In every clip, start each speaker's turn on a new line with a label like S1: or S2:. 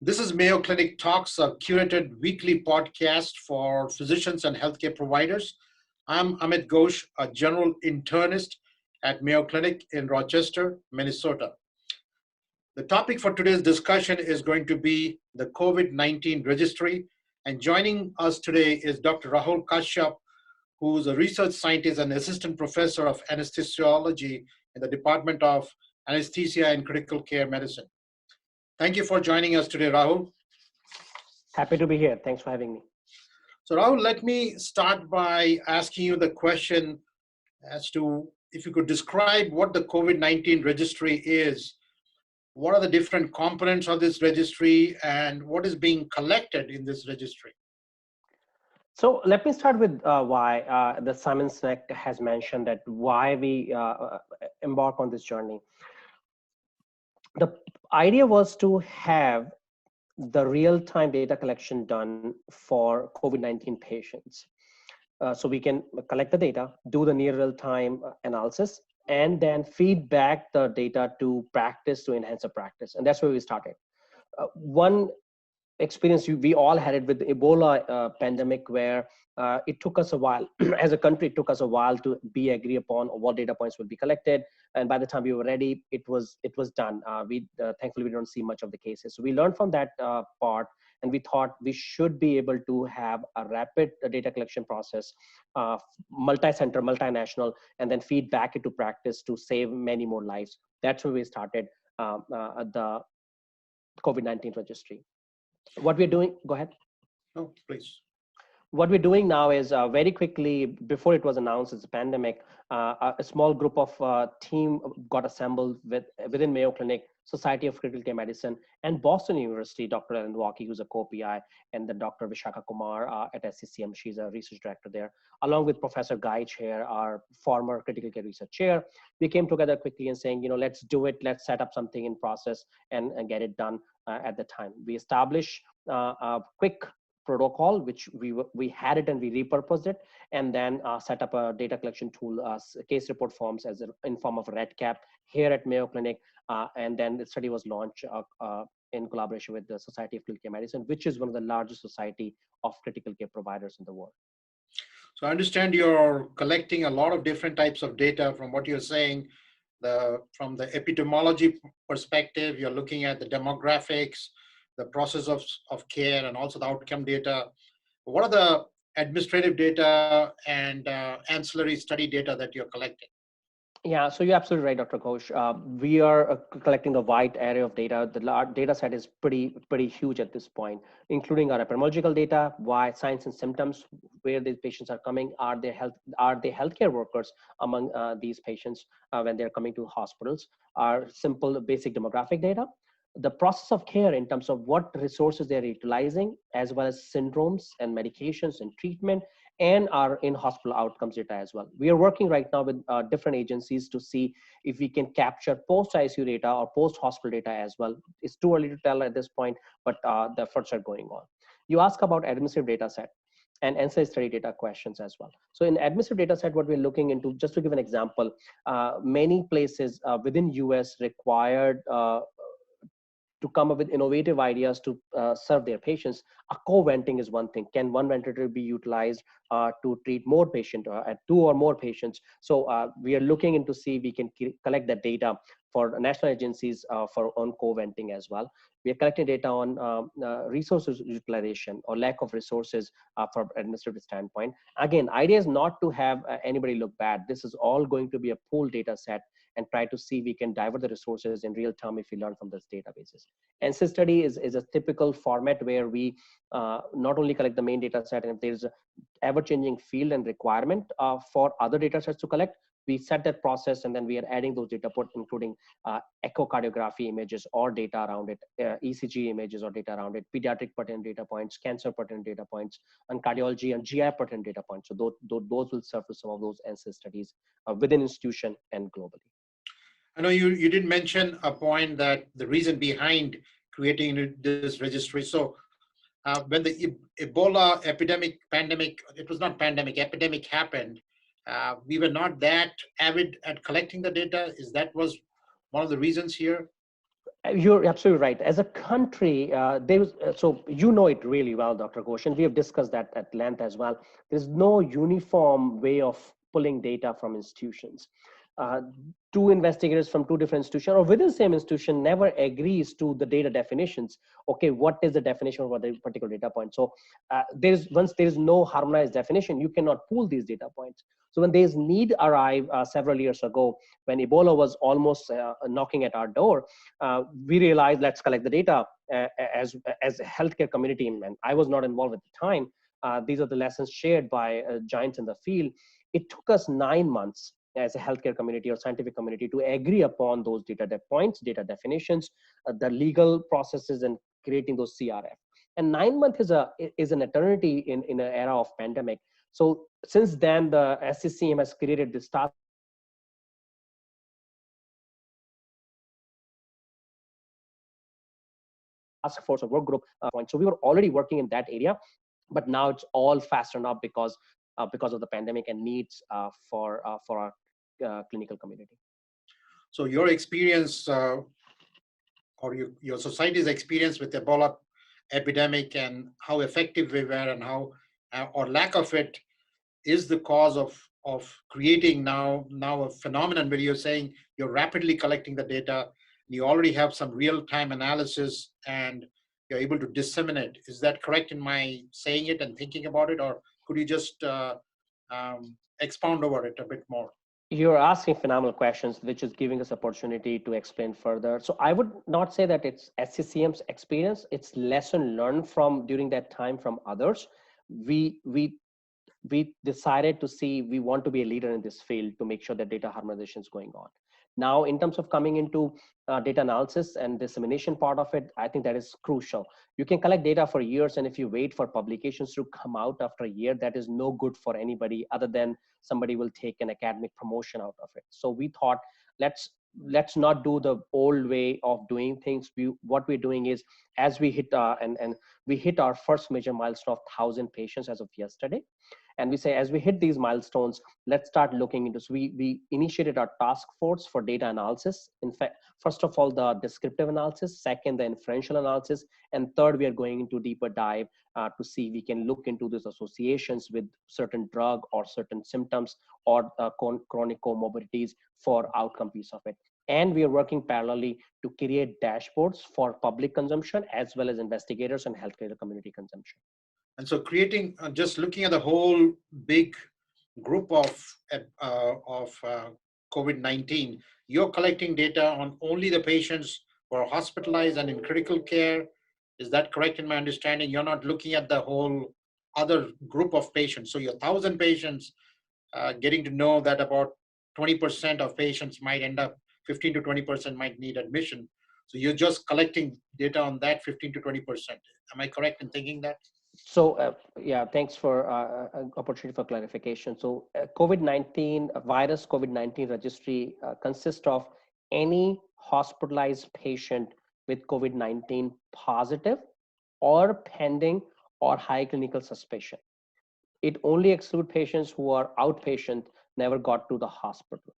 S1: This is Mayo Clinic Talks, a curated weekly podcast for physicians and healthcare providers. I'm Amit Ghosh, a general internist at Mayo Clinic in Rochester, Minnesota. The topic for today's discussion is going to be the COVID-19 registry. And joining us today is Dr. Rahul Kashyap, who's a research scientist and assistant professor of anesthesiology in the Department of Anesthesia and Critical Care Medicine. Thank you for joining us today, Rahul.
S2: Happy to be here. Thanks for having me.
S1: So Rahul, let me start by asking you the question as to if you could describe what the COVID-19 registry is. What are the different components of this registry and what is being collected in this registry?
S2: So let me start with why the Simon Sinek has mentioned that why we embark on this journey. The idea was to have the real-time data collection done for COVID-19 patients. So we can collect the data, do the near real-time analysis, and then feed back the data to practice to enhance the practice. And that's where we started. One experience we all had it with the Ebola pandemic, where it took us a while as a country. It took us a while to be agree upon what data points would be collected, and by the time we were ready, it was done. Thankfully we don't see much of the cases, so we learned from that part, and we thought we should be able to have a rapid data collection process, multi-center, multinational, and then feed back into practice to save many more lives. That's where we started the COVID-19 registry. What we're doing, go ahead.
S1: No, please.
S2: What we're doing now is very quickly, before it was announced as a pandemic, a small group of team got assembled within Mayo Clinic, Society of Critical Care Medicine, and Boston University, Dr. Ellen Walkie, who's a co-PI, and then Dr. Vishakha Kumar at SCCM, she's a research director there, along with Professor Guy Chair, our former critical care research chair. We came together quickly and saying, let's do it, let's set up something in process and get it done at the time. We established a quick protocol, which we had it and we repurposed it, and then set up a data collection tool, case report forms in form of REDCap here at Mayo Clinic, and then the study was launched in collaboration with the Society of Critical Care Medicine, which is one of the largest society of critical care providers in the world.
S1: So I understand you're collecting a lot of different types of data from what you're saying. From the epidemiology perspective, you're looking at the demographics, the process of care, and also the outcome data. What are the administrative data and ancillary study data that you're collecting?
S2: Yeah, so you're absolutely right, Dr. Ghosh. We are collecting a wide array of data. The large data set is pretty huge at this point, including our epidemiological data, why signs and symptoms, where these patients are coming, are they healthcare workers among these patients when they're coming to hospitals, our simple basic demographic data, the process of care in terms of what resources they're utilizing, as well as syndromes and medications and treatment, and our in-hospital outcomes data as well. We are working right now with different agencies to see if we can capture post-ICU data or post-hospital data as well. It's too early to tell at this point, but the efforts are going on. You ask about administrative data set and ancillary study data questions as well. So in administrative data set, what we're looking into, just to give an example, many places within US required to come up with innovative ideas to serve their patients. A co-venting is one thing. Can one ventilator be utilized to treat more patients, at 2 or more patients? So we are looking into see if we can collect that data for national agencies for on co-venting as well. We are collecting data on resources utilization or lack of resources from administrative standpoint. Again, idea is not to have anybody look bad. This is all going to be a pooled data set and try to see we can divert the resources in real time if we learn from this databases. NCIS study is a typical format where we not only collect the main data set, and if there's an ever-changing field and requirement for other data sets to collect, we set that process and then we are adding those data points, including echocardiography images or data around it, ECG images or data around it, pediatric pertinent data points, cancer pertinent data points, and cardiology and GI pertinent data points. So those will serve to some of those NCIS studies within institution and globally.
S1: I know you did mention a point that the reason behind creating this registry. So when the Ebola epidemic happened, we were not that avid at collecting the data. Is that was one of the reasons here?
S2: You're absolutely right. As a country, so you know it really well, Dr. Ghosh, and we have discussed that at length as well. There's no uniform way of pulling data from institutions. Uh, Two investigators from two different institutions or within the same institution never agrees to the data definitions. Okay, what is the definition for the particular data point? So once there is no harmonized definition, you cannot pool these data points. So when there's need arrived several years ago, when Ebola was almost knocking at our door, we realized let's collect the data as a healthcare community. And I was not involved at the time. These are the lessons shared by giants in the field. It took us 9 months as a healthcare community or scientific community to agree upon those data points, data definitions, the legal processes, and creating those CRF. And 9 months is an eternity in an era of pandemic. So since then, the SCCM has created this task force or work group point. So we were already working in that area, but now it's all fastened up because of the pandemic and needs for our clinical community.
S1: So your experience or your society's experience with Ebola epidemic and how effective we were and how or lack of it is the cause of creating now a phenomenon where you're saying you're rapidly collecting the data, you already have some real-time analysis, and you're able to disseminate. Is that correct in my saying it and thinking about it, or could you just expound over it a bit more?
S2: You're asking phenomenal questions, which is giving us opportunity to explain further. So I would not say that it's SCCM's experience; it's lesson learned from during that time from others. We decided to see we want to be a leader in this field to make sure that data harmonization is going on. Now, in terms of coming into data analysis and dissemination part of it, I think that is crucial. You can collect data for years, and if you wait for publications to come out after a year, that is no good for anybody other than somebody will take an academic promotion out of it. So we thought, let's not do the old way of doing things. What we're doing is, as we hit and we hit our first major milestone of 1,000 patients as of yesterday, and we say as we hit these milestones, let's start looking into. So we initiated our task force for data analysis. In fact, first of all, the descriptive analysis, second, the inferential analysis, and third, we are going into deeper dive to see we can look into these associations with certain drug or certain symptoms or chronic comorbidities for outcome piece of it. And we are working parallelly to create dashboards for public consumption as well as investigators and healthcare community consumption.
S1: And so creating, just looking at the whole big group of COVID-19, you're collecting data on only the patients who are hospitalized and in critical care. Is that correct in my understanding? You're not looking at the whole other group of patients. So your 1,000 patients, getting to know that about 20% of patients might end up, 15 to 20% might need admission. So you're just collecting data on that 15 to 20%. Am I correct in thinking that?
S2: So yeah, thanks for opportunity for clarification. So COVID-19 virus COVID-19 registry consists of any hospitalized patient with COVID-19 positive or pending or high clinical suspicion. It only excludes patients who are outpatient, never got to the hospital.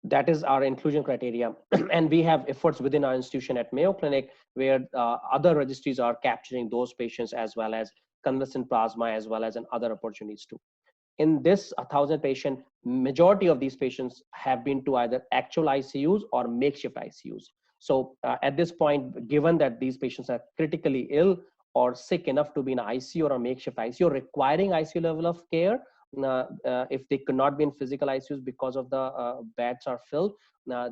S2: That is our inclusion criteria. And we have efforts within our institution at Mayo Clinic where other registries are capturing those patients as well as convalescent plasma as well as in other opportunities too. In this 1,000 patient, majority of these patients have been to either actual ICUs or makeshift ICUs. So at this point, given that these patients are critically ill or sick enough to be in ICU or a makeshift ICU, requiring ICU level of care, if they could not be in physical ICUs because of the beds are filled,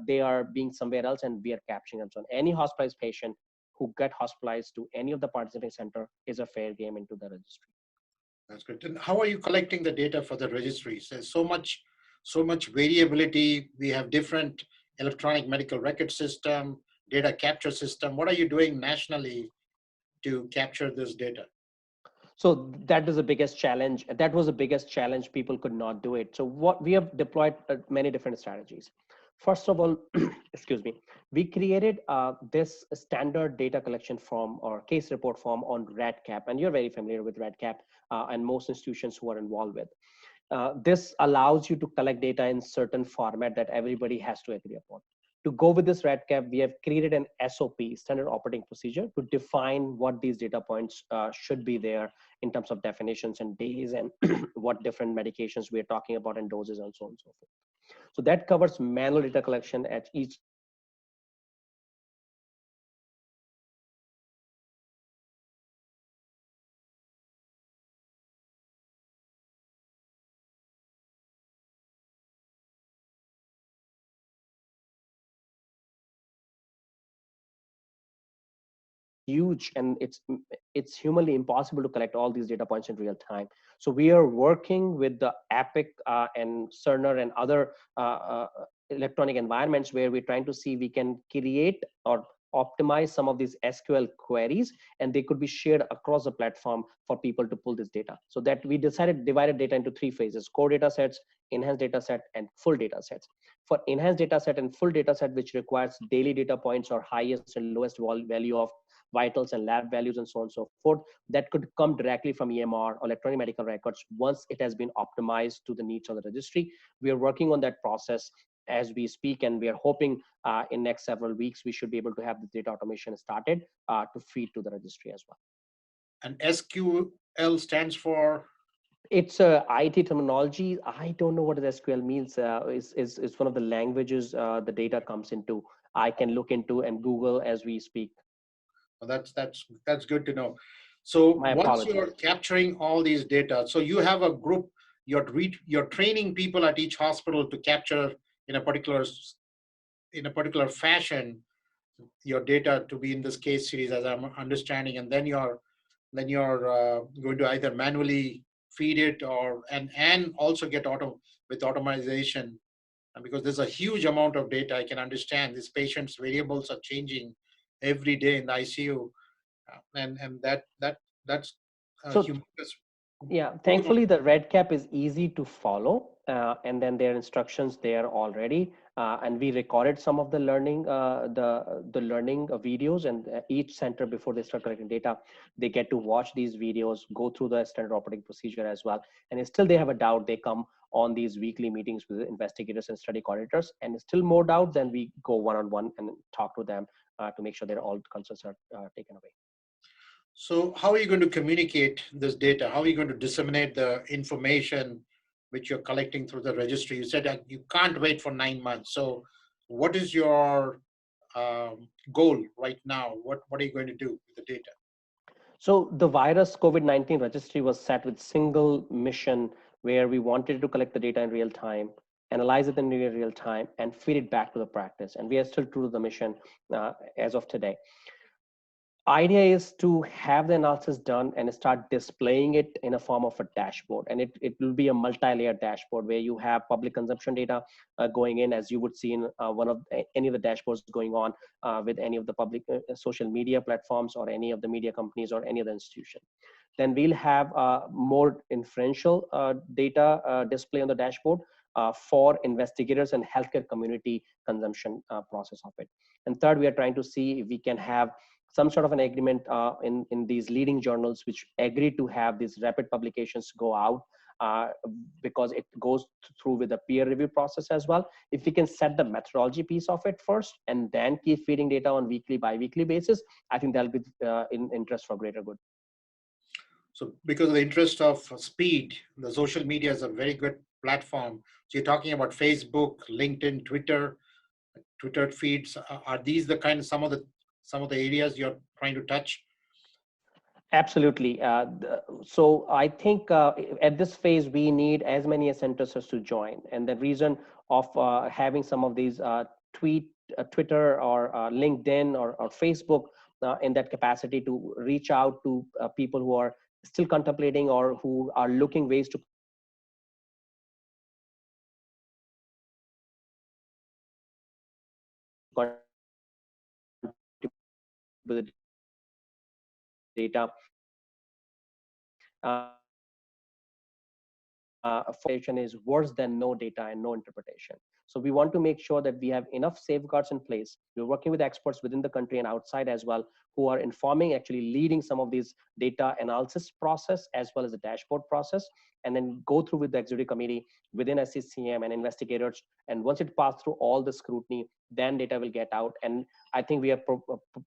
S2: they are being somewhere else and we are capturing them. So any hospitalized patient who get hospitalized to any of the participating center is a fair game into the registry.
S1: That's good. And how are you collecting the data for the registries? There's so much variability. We have different electronic medical record system, data capture system. What are you doing nationally to capture this data?
S2: So that is the biggest challenge. That was the biggest challenge. People could not do it. So what we have deployed many different strategies. First of all, excuse me, we created this standard data collection form or case report form on RADCAP, and you're very familiar with RADCAP and most institutions who are involved with. This allows you to collect data in certain format that everybody has to agree upon. To go with this REDCap, we have created an SOP, standard operating procedure, to define what these data points should be there in terms of definitions and days, and what different medications we are talking about and doses and so on and so forth. So that covers manual data collection at each huge, and it's humanly impossible to collect all these data points in real time. So we are working with the Epic and Cerner and other electronic environments, where we're trying to see we can create or optimize some of these SQL queries, and they could be shared across the platform for people to pull this data. So that we decided divided data into three phases: core data sets, enhanced data set, and full data sets. For enhanced data set and full data set, which requires daily data points or highest and lowest value of vitals and lab values and so on and so forth, that could come directly from EMR or electronic medical records once it has been optimized to the needs of the registry. We are working on that process as we speak, and we are hoping in next several weeks we should be able to have the data automation started to feed to the registry as well.
S1: And SQL stands for?
S2: It's a IT terminology. I don't know what SQL means. Is one of the languages the data comes into. I can look into and Google as we speak.
S1: Well, that's good to know. So
S2: My
S1: once
S2: apologies.
S1: you're capturing all these data, so you have a group, you're training people at each hospital to capture in a particular fashion your data to be in this case series, as I'm understanding, and then you're going to either manually feed it or and also get with automation, because there's a huge amount of data. I can understand these patients' variables are changing every day in the ICU, and that's
S2: So
S1: humongous.
S2: yeah, thankfully the REDCap is easy to follow, and then there are instructions there already. And we recorded some of the learning, the learning videos, and each center, before they start collecting data, they get to watch these videos, go through the standard operating procedure as well. And still they have a doubt, they come on these weekly meetings with investigators and study coordinators, and still more doubt, then we go one-on-one and talk to them to make sure that all concerns are taken away.
S1: So how are you going to communicate this data? How are you going to disseminate the information which you're collecting through the registry? You said that you can't wait for 9 months. So what is your goal right now? What are you going to do with the data?
S2: So the virus COVID-19 registry was set with single mission, where we wanted to collect the data in real time, analyze it in real time, and feed it back to the practice. And we are still true to the mission as of today. Idea is to have the analysis done and start displaying it in a form of a dashboard, and it will be a multi-layer dashboard where you have public consumption data going in, as you would see in any of the dashboards going on with any of the public social media platforms or any of the media companies or any other institution. Then we'll have more inferential data display on the dashboard for investigators and healthcare community consumption process of it. And third, we are trying to see if we can have some sort of an agreement in these leading journals which agree to have these rapid publications go out, because it goes through with a peer review process as well. If we can set the methodology piece of it first and then keep feeding data on weekly, bi-weekly basis, I think that'll be in interest for greater good.
S1: So because of the interest of speed, the social media is a very good platform. So you're talking about Facebook, LinkedIn, Twitter feeds. Are these the kind of some of the areas you're trying to touch?
S2: Absolutely. So I think at this phase, we need as many centers as to join. And the reason of having some of these Twitter or LinkedIn or Facebook in that capacity to reach out to people who are still contemplating or who are looking ways to the data. Information is worse than no data and no interpretation. So we want to make sure that we have enough safeguards in place. We're working with experts within the country and outside as well, who are informing, actually leading some of these data analysis process as well as the dashboard process. and then go through with the executive committee within SCCM and investigators. And once it passed through all the scrutiny, then data will get out. And I think we are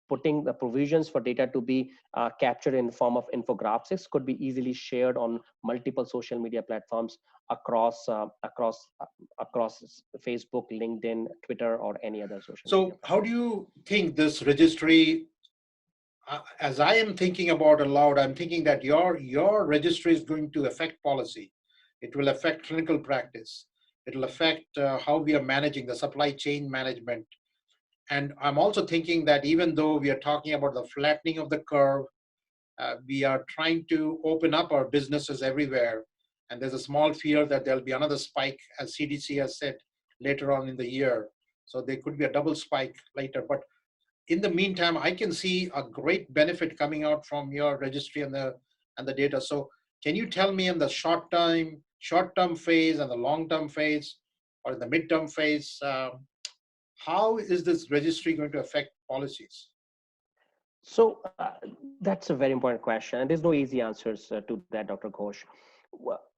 S2: putting the provisions for data to be captured in the form of infographics, could be easily shared on multiple social media platforms across Facebook, LinkedIn, Twitter, or any other social media.
S1: So how do you think this registry, as I am thinking about aloud, I'm thinking that your registry is going to affect policy. It will affect clinical practice. It will affect how we are managing the supply chain management. And I'm also thinking that even though we are talking about the flattening of the curve, we are trying to open up our businesses everywhere. And there's a small fear that there'll be another spike, as CDC has said, later on in the year. So there could be a double spike later. But in the meantime, I can see a great benefit coming out from your registry and the data. So can you tell me in the short-term phase and the long-term phase, or in the mid-term phase, how is this registry going to affect policies?
S2: So that's a very important question, and there's no easy answers to that, Dr. Ghosh.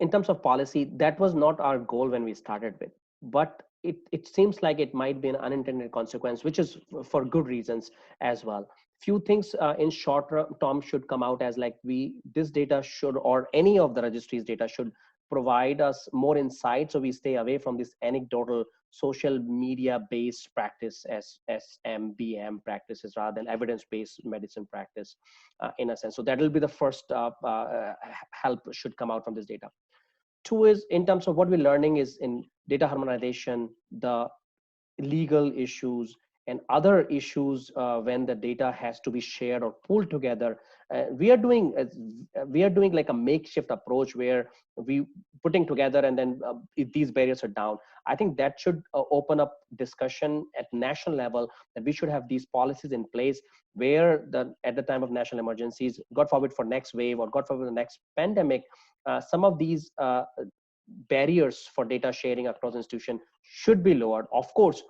S2: In terms of policy, that was not our goal when we started with, but it seems like it might be an unintended consequence, which is for good reasons as well. Few things in short term should come out as like this data should, or any of the registry's data should provide us more insight, so we stay away from this anecdotal social media based practice as SMBM practices rather than evidence based medicine practice in a sense. So that will be the first help should come out from this data. Two is in terms of what we're learning is in data harmonization, the legal issues and other issues when the data has to be shared or pulled together. We are doing like a makeshift approach where we putting together and then if these barriers are down. I think that should open up discussion at national level, that we should have these policies in place where at the time of national emergencies, God forbid for next wave or God forbid the next pandemic, some of these barriers for data sharing across institution should be lowered. Of course,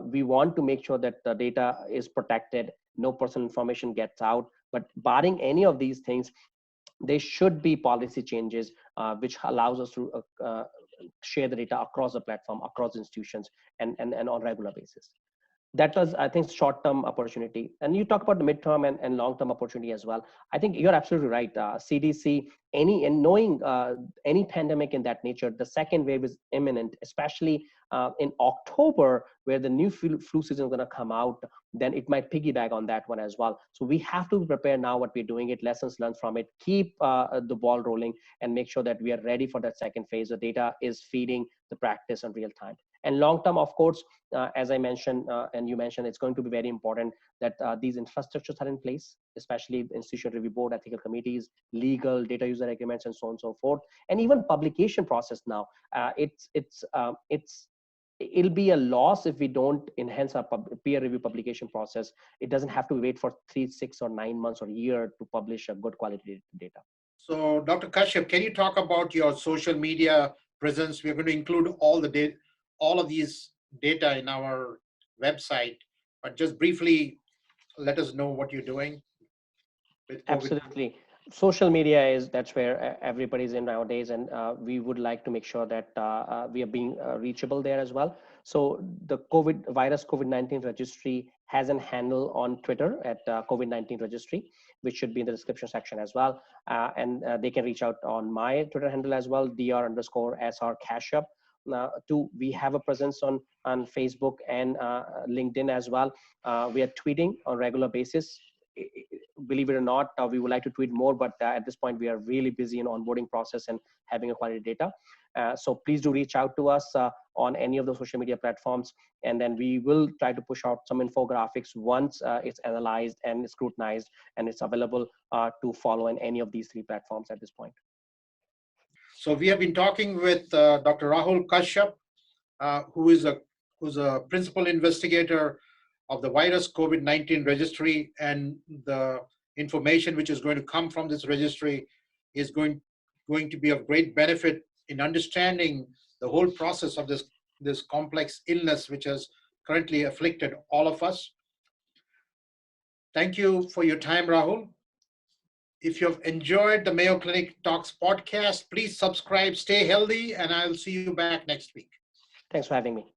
S2: we want to make sure that the data is protected, no personal information gets out, but barring any of these things, there should be policy changes which allows us to share the data across the platform, across institutions, and on regular basis. That was, I think, short-term opportunity. And you talk about the midterm and long-term opportunity as well. I think you're absolutely right. CDC, knowing any pandemic in that nature, the second wave is imminent, especially in October, where the new flu season is going to come out, then it might piggyback on that one as well. So we have to prepare now what we're doing it, lessons learned from it, keep the ball rolling, and make sure that we are ready for that second phase. The data is feeding the practice in real time. And long term, of course, as I mentioned, and you mentioned, it's going to be very important that these infrastructures are in place, especially the Institution Review Board, ethical committees, legal, data user agreements, and so on and so forth. And even publication process now, it'll be a loss if we don't enhance our peer review publication process. It doesn't have to wait for 3, 6, or 9 months or a year to publish a good quality data.
S1: So Dr. Kashyap, can you talk about your social media presence? We're going to include all of these data in our website, but just briefly let us know what you're doing with COVID.
S2: Absolutely. Social media that's where everybody's in nowadays, and we would like to make sure that we are being reachable there as well. So the COVID-19 registry has a handle on Twitter at COVID-19 registry, which should be in the description section as well. And they can reach out on my Twitter handle as well, dr_sr Kashyap. We have a presence on Facebook and LinkedIn as well. We are tweeting on a regular basis. Believe it or not, we would like to tweet more, but at this point we are really busy in onboarding process and having a quality data. So please do reach out to us on any of the social media platforms, and then we will try to push out some infographics once it's analyzed and scrutinized and it's available to follow in any of these 3 platforms at this point.
S1: So we have been talking with Dr. Rahul Kashyap, who's a principal investigator of the virus COVID-19 registry, and the information which is going to come from this registry is going to be of great benefit in understanding the whole process of this complex illness which has currently afflicted all of us. Thank you for your time, Rahul. If you have enjoyed the Mayo Clinic Talks podcast, please subscribe, stay healthy, and I'll see you back next week.
S2: Thanks for having me.